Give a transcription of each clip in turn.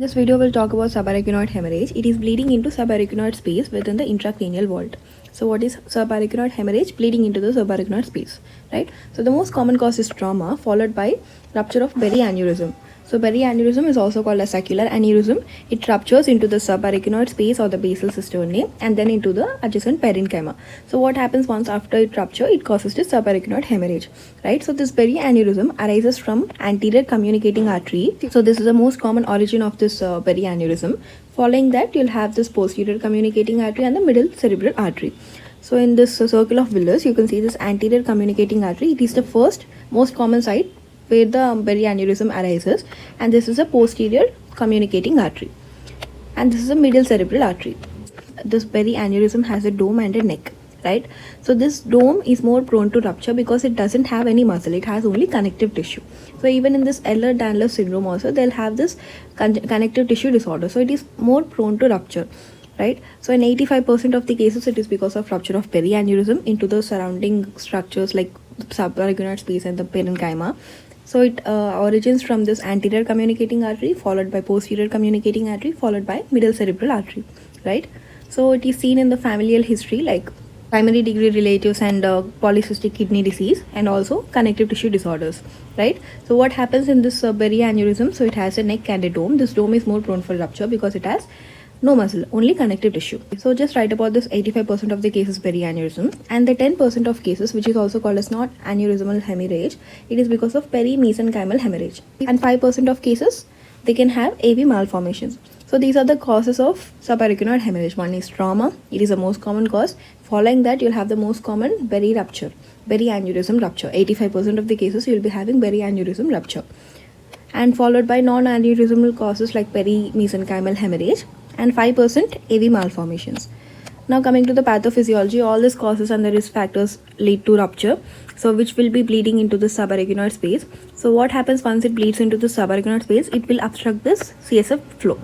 This video will talk about subarachnoid hemorrhage. It is bleeding into subarachnoid space within the intracranial vault. So what is subarachnoid hemorrhage? Bleeding into the subarachnoid space, right? So the most common cause is trauma followed by rupture of perianeurysm. So perianeurysm is also called a saccular aneurysm. It ruptures into the subarachnoid space or the basal cisternae and then into the adjacent parenchyma. So what happens once after it rupture? It causes this subarachnoid hemorrhage, right? So this perianeurysm arises from anterior communicating artery. So this is the most common origin of this perianeurysm. Following that, you'll have this posterior communicating artery and the middle cerebral artery. So in this circle of Willis, you can see this anterior communicating artery. It is the first most common site where the perianeurysm arises, and this is a posterior communicating artery, and this is a middle cerebral artery. This perianeurysm has a dome and a neck, right? So this dome is more prone to rupture because it doesn't have any muscle, it has only connective tissue. So even in this Ehlers-Danlos syndrome also, they'll have this connective tissue disorder, so it is more prone to rupture, right? So in 85% of the cases, it is because of rupture of perianeurysm into the surrounding structures like subarachnoid space and the parenchyma. So it origins from this anterior communicating artery followed by posterior communicating artery followed by middle cerebral artery, right? So it is seen in the familial history like primary degree relatives and polycystic kidney disease and also connective tissue disorders, right? So what happens in this perianeurysm? So it has a neck and a dome. This dome is more prone for rupture because it has no muscle, only connective tissue. So just write about this 85% of the cases perianeurysm, and the 10% of cases, which is also called as not aneurysmal hemorrhage, it is because of perimesenchymal hemorrhage. And 5% of cases, they can have AV malformations. So these are the causes of subarachnoid hemorrhage. One is trauma, it is the most common cause. Following that, you'll have the most common rupture, perianeurysm rupture. 85% of the cases, you'll be having perianeurysm rupture. And followed by non-aneurysmal causes like perimesenchymal hemorrhage, and 5% AV malformations. Now coming to the pathophysiology, all these causes and the risk factors lead to rupture, so which will be bleeding into the subarachnoid space. So what happens once it bleeds into the subarachnoid space? It will obstruct this CSF flow.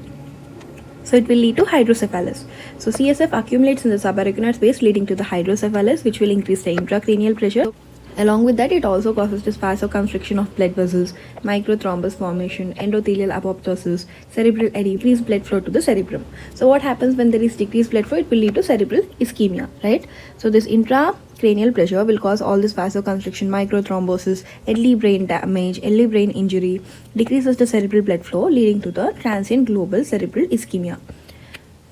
So it will lead to hydrocephalus. So CSF accumulates in the subarachnoid space leading to the hydrocephalus, which will increase the intracranial pressure. Along with that, it also causes this vasoconstriction of blood vessels, microthrombus formation, endothelial apoptosis, cerebral eddy, decreased blood flow to the cerebrum. So what happens when there is decreased blood flow? It will lead to cerebral ischemia, right? So this intracranial pressure will cause all this vasoconstriction, microthrombosis, early brain damage, early brain injury, decreases the cerebral blood flow, leading to the transient global cerebral ischemia,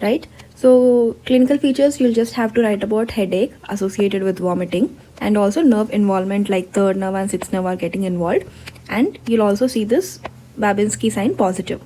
right? So clinical features, you'll just have to write about headache associated with vomiting, and also nerve involvement like third nerve and sixth nerve are getting involved, and you'll also see this Babinski sign positive.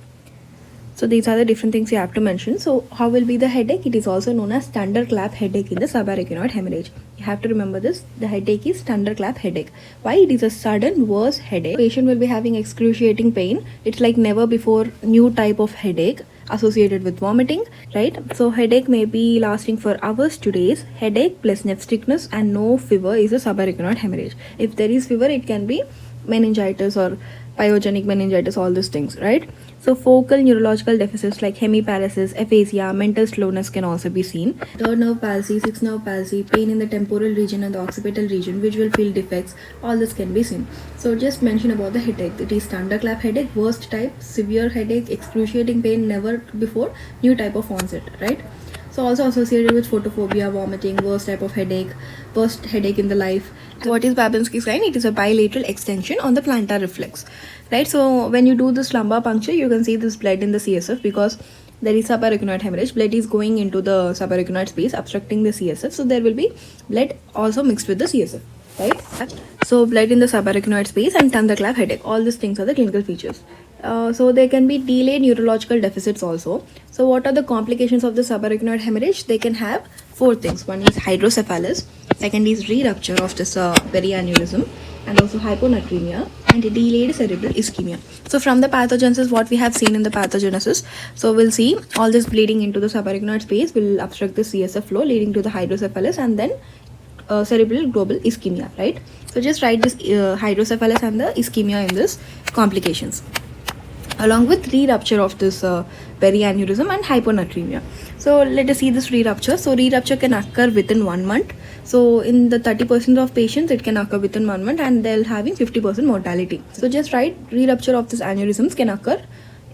So these are the different things you have to mention. So how will be the headache? It is also known as thunderclap headache in the subarachnoid hemorrhage. You have to remember this. The headache is thunderclap headache. Why? It is a sudden worse headache. Patient will be having excruciating pain. It's like never before new type of headache associated with vomiting, right? So headache may be lasting for hours to days. Headache plus neck stiffness and no fever is a subarachnoid hemorrhage. If there is fever, it can be meningitis or pyogenic meningitis, all these things, right? So focal neurological deficits like hemiparesis, aphasia, mental slowness can also be seen. Third nerve palsy, sixth nerve palsy, pain in the temporal region and the occipital region, visual field defects, all this can be seen. So just mention about the headache. It is thunderclap headache, worst type, severe headache, excruciating pain, never before, new type of onset, right? So also associated with photophobia, vomiting, worst type of headache, worst headache in the life. So what is Babinski sign? It is a bilateral extension on the plantar reflex, right? So when you do this lumbar puncture, you can see this blood in the CSF because there is subarachnoid hemorrhage. Blood is going into the subarachnoid space, obstructing the CSF. So there will be blood also mixed with the CSF, right? So blood in the subarachnoid space and thunderclap headache. All these things are the clinical features. So there can be delayed neurological deficits also. So what are the complications of the subarachnoid hemorrhage? They can have 4 things. One is hydrocephalus, second is re-rupture of this perianeurysm, and also hyponatremia and delayed cerebral ischemia. So from the pathogenesis, what we have seen in the pathogenesis, so we'll see all this bleeding into the subarachnoid space will obstruct the CSF flow leading to the hydrocephalus and then cerebral global ischemia, right? So just write this hydrocephalus and the ischemia in this complications, along with re-rupture of this perianeurysm and hyponatremia. So let us see this re-rupture. So re-rupture can occur within 1 month. So in the 30% of patients, it can occur within 1 month and they'll having 50% mortality. So just write re-rupture of this aneurysms can occur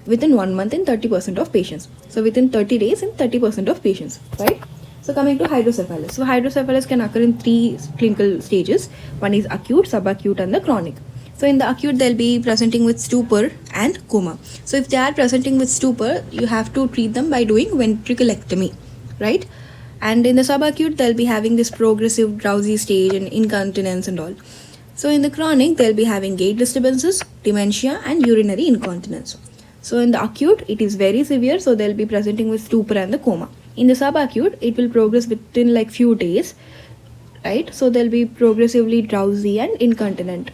within 1 month in 30% of patients. So within 30 days in 30% of patients, right? So coming to hydrocephalus. So hydrocephalus can occur in 3 clinical stages. One is acute, subacute, and the chronic. So in the acute, they'll be presenting with stupor and coma. So if they are presenting with stupor, you have to treat them by doing ventriculectomy, right? And in the subacute, they'll be having this progressive drowsy stage and incontinence and all. So in the chronic, they'll be having gait disturbances, dementia, and urinary incontinence. So in the acute, it is very severe, so they'll be presenting with stupor and the coma. In the subacute, it will progress within like few days, right? So they'll be progressively drowsy and incontinent.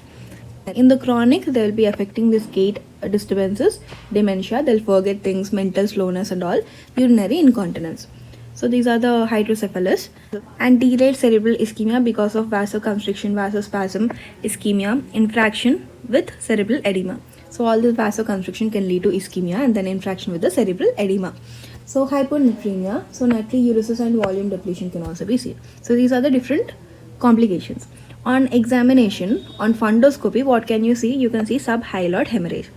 In the chronic, they'll be affecting this gait disturbances, dementia, they'll forget things, mental slowness and all, urinary incontinence. So these are the hydrocephalus. And delayed cerebral ischemia because of vasoconstriction, vasospasm, ischemia, infraction with cerebral edema. So all this vasoconstriction can lead to ischemia and then infraction with the cerebral edema. So hyponatremia, so natriuresis and volume depletion can also be seen. So these are the different complications. On examination, on fundoscopy, what can you see? You can see subhyaloid hemorrhage,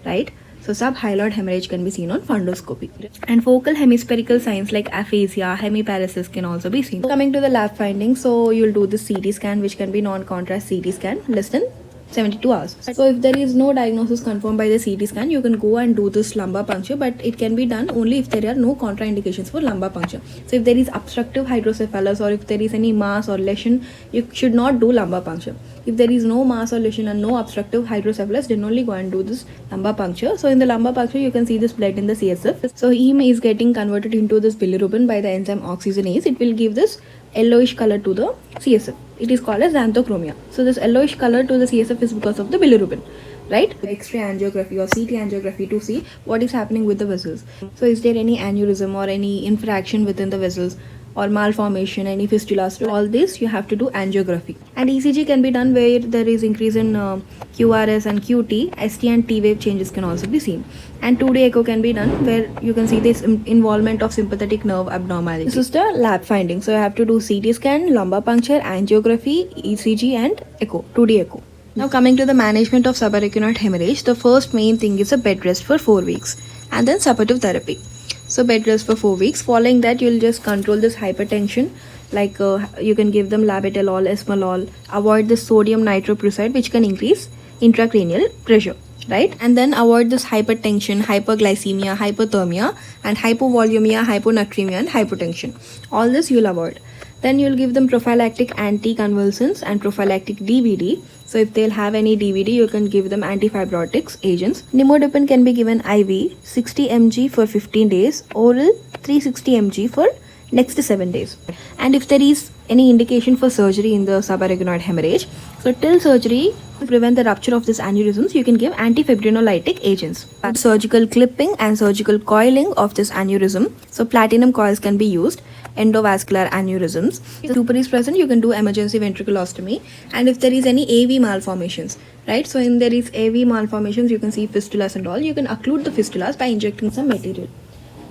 right? So subhyaloid hemorrhage can be seen on fundoscopy. And focal hemispherical signs like aphasia, hemiparesis can also be seen. Coming to the lab findings, so you'll do the CT scan, which can be non-contrast CT scan, less than 72 hours. So if there is no diagnosis confirmed by the CT scan, you can go and do this lumbar puncture, but it can be done only if there are no contraindications for lumbar puncture. So if there is obstructive hydrocephalus or if there is any mass or lesion, you should not do lumbar puncture. If there is no mass or lesion and no obstructive hydrocephalus, then only go and do this lumbar puncture. So in the lumbar puncture, you can see this blood in the CSF. So heme is getting converted into this bilirubin by the enzyme oxygenase. It will give this yellowish color to the CSF. It is called as xanthochromia. So this yellowish color to the CSF is because of the bilirubin, right? X-ray angiography or CT angiography to see what is happening with the vessels. So is there any aneurysm or any infraction within the vessels or malformation, any fistulas? So all this you have to do angiography. And ECG can be done where there is increase in QRS and QT. ST and T wave changes can also be seen. And 2D echo can be done where you can see this involvement of sympathetic nerve abnormality. This is the lab finding. So you have to do CT scan, lumbar puncture, angiography, ECG and echo, 2D echo. Now coming to the management of subarachnoid hemorrhage, the first main thing is a bed rest for 4 weeks and then supportive therapy. So bed rest for 4 weeks. Following that, you'll just control this hypertension. Like you can give them labetalol, esmolol. Avoid the sodium nitroprusside, which can increase intracranial pressure, right? And then avoid this hypertension, hyperglycemia, hypothermia, and hypovolemia, hyponatremia, and hypotension. All this you'll avoid. Then you'll give them prophylactic anticonvulsants and prophylactic DVD. So if they'll have any DVD, you can give them antifibrotics agents. Nimodipine can be given IV, 60 mg for 15 days, oral 360 mg for next 7 days. And if there is any indication for surgery in the subarachnoid hemorrhage, so till surgery, to prevent the rupture of these aneurysms, you can give antifibrinolytic agents. Surgical clipping and surgical coiling of this aneurysm. So platinum coils can be used. Endovascular aneurysms. If stupor is present, you can do emergency ventriculostomy. And if there is any AV malformations, right? So in there is AV malformations, you can see fistulas and all. You can occlude the fistulas by injecting some material.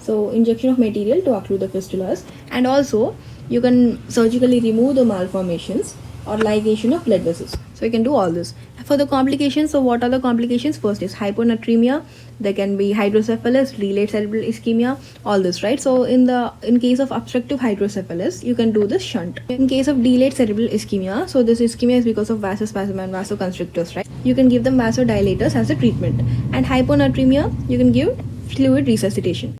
So injection of material to occlude the fistulas. And also you can surgically remove the malformations or ligation of blood vessels. So you can do all this. For the complications, so what are the complications? First is hyponatremia. There can be hydrocephalus, delayed cerebral ischemia, all this, right? So in case of obstructive hydrocephalus, you can do this shunt. In case of delayed cerebral ischemia, so this ischemia is because of vasospasm and vasoconstrictors, right? You can give them vasodilators as a treatment. And hyponatremia, you can give fluid resuscitation.